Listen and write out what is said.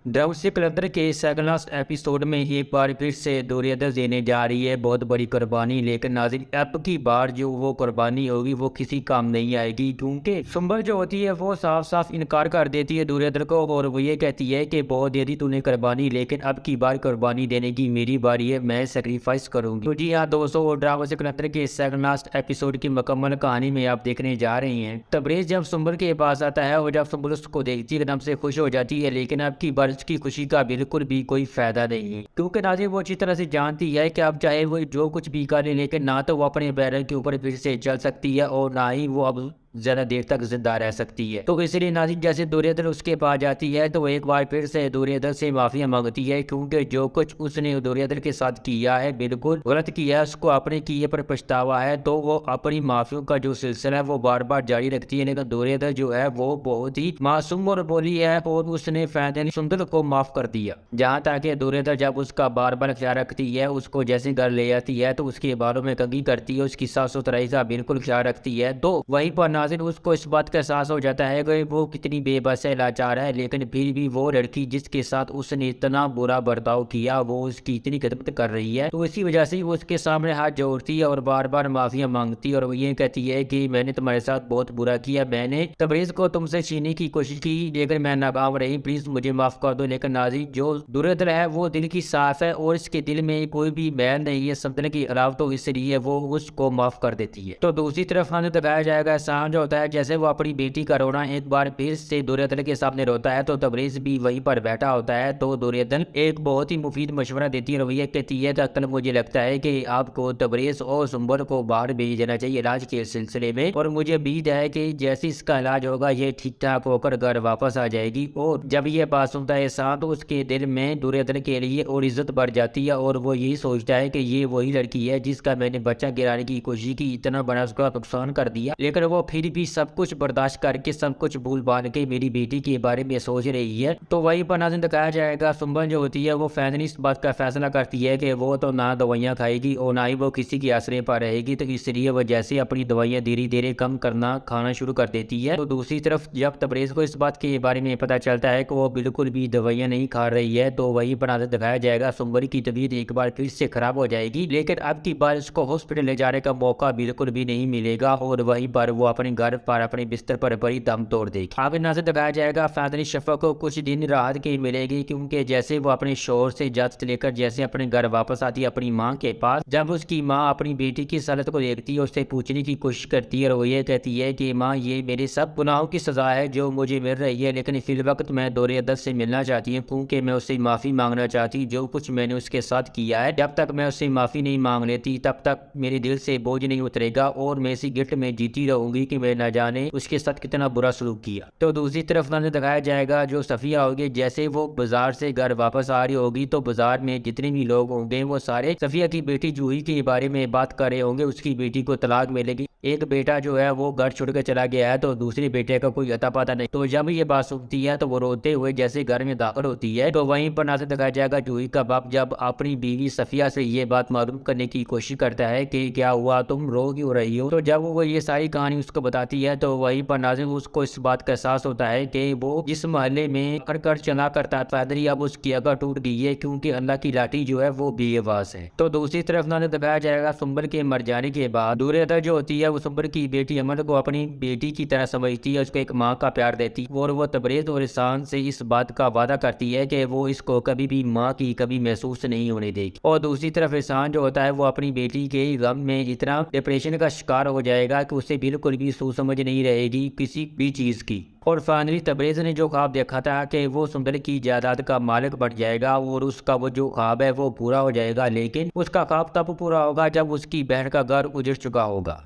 Drum से कलंदर के second last episode में एक बार फिर से दूरियत देने जा रही है बहुत बड़ी कुर्बानी। लेकिन नाज़रीन, अब की बार जो वो कुर्बानी होगी वो किसी काम नहीं आएगी, क्योंकि सुंबल जो होती है वो साफ साफ इनकार कर देती है दूरियत को, और वो ये कहती है कि बहुत दे दी तूने कुर्बानी, लेकिन अब की बार कुर्बानी देने की मेरी बारी है, मैं सेक्रीफाइस करूंगी। तो जी हाँ दोस्तों, ड्रामा से कलंदर के सेकंड लास्ट एपिसोड की मुकम्मल कहानी में आप देखने जा रहे हैं। तबरेज जब सुंबल के पास आता है और जब सुंबल उसको देखती है एकदम से खुश हो जाती है, लेकिन अब की बार उसकी खुशी का बिल्कुल भी कोई फायदा नहीं है, क्योंकि नाज़रीन वो अच्छी तरह से जानती है कि अब चाहे वो जो कुछ भी करे, लेकिन ना तो वो अपने बैरल के ऊपर फिर से चल सकती है और ना ही वो अब ज़्यादा देर तक जिंदा रह सकती है। तो इसलिए नाज़रीन जैसे दूरियदर उसके पास जाती है तो वो एक बार फिर से दूरियदर से माफ़िया मांगती है, क्योंकि जो कुछ उसने दूरियदर के साथ किया है बिल्कुल गलत किया है, उसको अपने किए पर पछतावा है। तो वो अपनी माफियों का जो सिलसिला है वो बार बार जारी रखती है, लेकिन दूरियदर जो है वो बहुत ही मासूम और बोली है और उसने फैदन सुंदर को माफ कर दिया। जहाँ तक दूरियदर जब उसका बार बार ख्याल रखती है, उसको जैसे घर ले आती है तो उसके बालों में कंघी करती है, उसकी साफ सुथराई का बिल्कुल ख्याल रखती है। तो वहीं पर नाज़रीन उसको इस बात का एहसास हो जाता है कि वो कितनी बेबस है, लाचार है, लेकिन फिर भी वो लड़की जिसके साथ उसने इतना बुरा बर्ताव किया वो उसकी इतनी खिदमत कर रही है, तो इसी वजह से वो उसके सामने हाथ जोड़ती है और बार बार माफिया मांगती है। और वो ये कहती है कि मैंने तुम्हारे साथ बहुत बुरा किया, मैंने तबरेज को तुमसे छीनने की कोशिश की, लेकिन मैं नाकाम रही, प्लीज मुझे माफ कर दो। लेकिन नाज़रीन जो दूरियदर है वो दिल की साफ है और इसके दिल में कोई भी मैल नहीं है समझने की अलावा, तो इसलिए वो उसको माफ कर देती है। तो दूसरी तरफ हमें दिखाया जाएगा एहसान जो होता है, जैसे वो अपनी बेटी का रोना एक बार फिर से दूरियदर के सामने रोता है तो तबरेज भी वहीं पर बैठा होता है। तो दूरियदर एक बहुत ही मुफीद मशवरा देती है, रवैया कहती है दरअसल मुझे लगता है कि आपको तबरेज और सुंबल को बाहर भेज देना चाहिए इलाज के सिलसिले में, और मुझे उम्मीद है कि जैसे इसका इलाज होगा ये ठीक ठाक होकर घर वापस आ जाएगी। और जब ये बात सुनता है एहसान तो उसके दिल में दूरियदर के लिए और इज्जत बढ़ जाती है, और वो यही सोचता है कि ये वही लड़की है जिसका मैंने बच्चा गिराने की कोशिश की, इतना बड़ा उसका नुकसान कर दिया, लेकिन वो फिर भी सब कुछ बर्दाश्त करके सब कुछ भूल भाल के मेरी बेटी के बारे में सोच रही है। तो वही पर नाज़रीन दिखाया जाएगा सुंबल जो होती है वो फैसले इस बात का फैसला करती है कि वो तो ना दवाइयाँ खाएगी और ना ही वो किसी के आश्रय पर रहेगी, तो इसलिए वो जैसे अपनी दवाइयाँ धीरे धीरे कम करना खाना शुरू कर देती है। तो दूसरी तरफ जब तबरेज को इस बात के बारे में पता चलता है कि वो बिल्कुल भी दवाइयाँ नहीं खा रही है, तो वही पर नाज़रीन दिखाया जाएगा सुंबल की तबीयत एक बार फिर से खराब हो जाएगी, लेकिन अब की बार उसको हॉस्पिटल ले जाने का मौका बिल्कुल भी नहीं मिलेगा, और वहीं पर वो अपने घर पर अपने बिस्तर पर बड़ी दम तोड़ देगी। आगे नाज़रीन दिखाया जाएगा फैदन शफा को कुछ दिन राहत की मिलेगी, क्योंकि जैसे वो अपने शोहर से इजाजत लेकर जैसे अपने घर वापस आती है अपनी माँ के पास, जब उसकी माँ अपनी बेटी की हालत को देखती है उससे पूछने की कोशिश करती है, और वो ये कहती है कि माँ ये मेरे सब गुनाहों की सजा है जो मुझे मिल रही है, लेकिन फिर वक्त मैं दूरियदर से मिलना चाहती हूँ, क्योंकि मैं उससे माफ़ी मांगना चाहती हूँ जो कुछ मैंने उसके साथ किया है। जब तक मैं उससे माफ़ी नहीं मांग लेती तब तक मेरे दिल से बोझ नहीं उतरेगा और मैं इसी गिल्ट में जीती रहूंगी कि मैं न जाने उसके साथ कितना बुरा सलूक किया। तो दूसरी तरफ ना दिखाया जाएगा जो सफिया होगी, जैसे वो बाजार से घर वापस आ रही होगी तो बाजार में जितने भी लोग होंगे वो सारे सफिया की बेटी जूही के बारे में बात कर रहे होंगे, उसकी बेटी को तलाक मिलेगी, एक बेटा जो है वो घर छोड़ कर चला गया है तो दूसरे बेटे का कोई अता पता नहीं। तो जब ये बात सुनती है तो वो रोते हुए जैसे घर में दाखिल होती है, तो वहीं पर नाज़रीन दिखाया जाएगा जूही का बाप जब अपनी बीवी सफिया से ये बात मालूम करने की कोशिश करता है कि क्या हुआ, तुम रो क्यों रही हो, तो जब वो ये सारी कहानी उसको बताती है तो वहीं पर नाज़रीन उसको इस बात का एहसास होता है कि वो जिस मोहल्ले में कर चला करता फैदरी अब उसकी अगर टूट गई है, क्योंकि अल्लाह की लाठी जो है वो बेवास है। तो दूसरी तरफ नाज़रीन दिखाया जाएगा सुंबल के मर जाने के बाद दूरियदर जो होती है वो सुंबल की बेटी अमन को अपनी बेटी की तरह समझती है, उसको एक माँ का प्यार देती है, और वो तबरेज और एहसान से इस बात का वादा करती है कि वो इसको कभी भी माँ की कभी महसूस नहीं होने देगी। और दूसरी तरफ एहसान जो होता है वो अपनी बेटी के गम में इतना डिप्रेशन का शिकार हो जाएगा कि उसे बिल्कुल भी सोच समझ नहीं रहेगी किसी भी चीज की। और फाइनली तबरेज ने जो ख्वाब देखा था कि वो सुंदर की जायदाद का मालिक बन जाएगा और उसका वो जो ख्वाब है वो पूरा हो जाएगा, लेकिन उसका ख्वाब तब पूरा होगा जब उसकी बहन का घर उजड़ चुका होगा।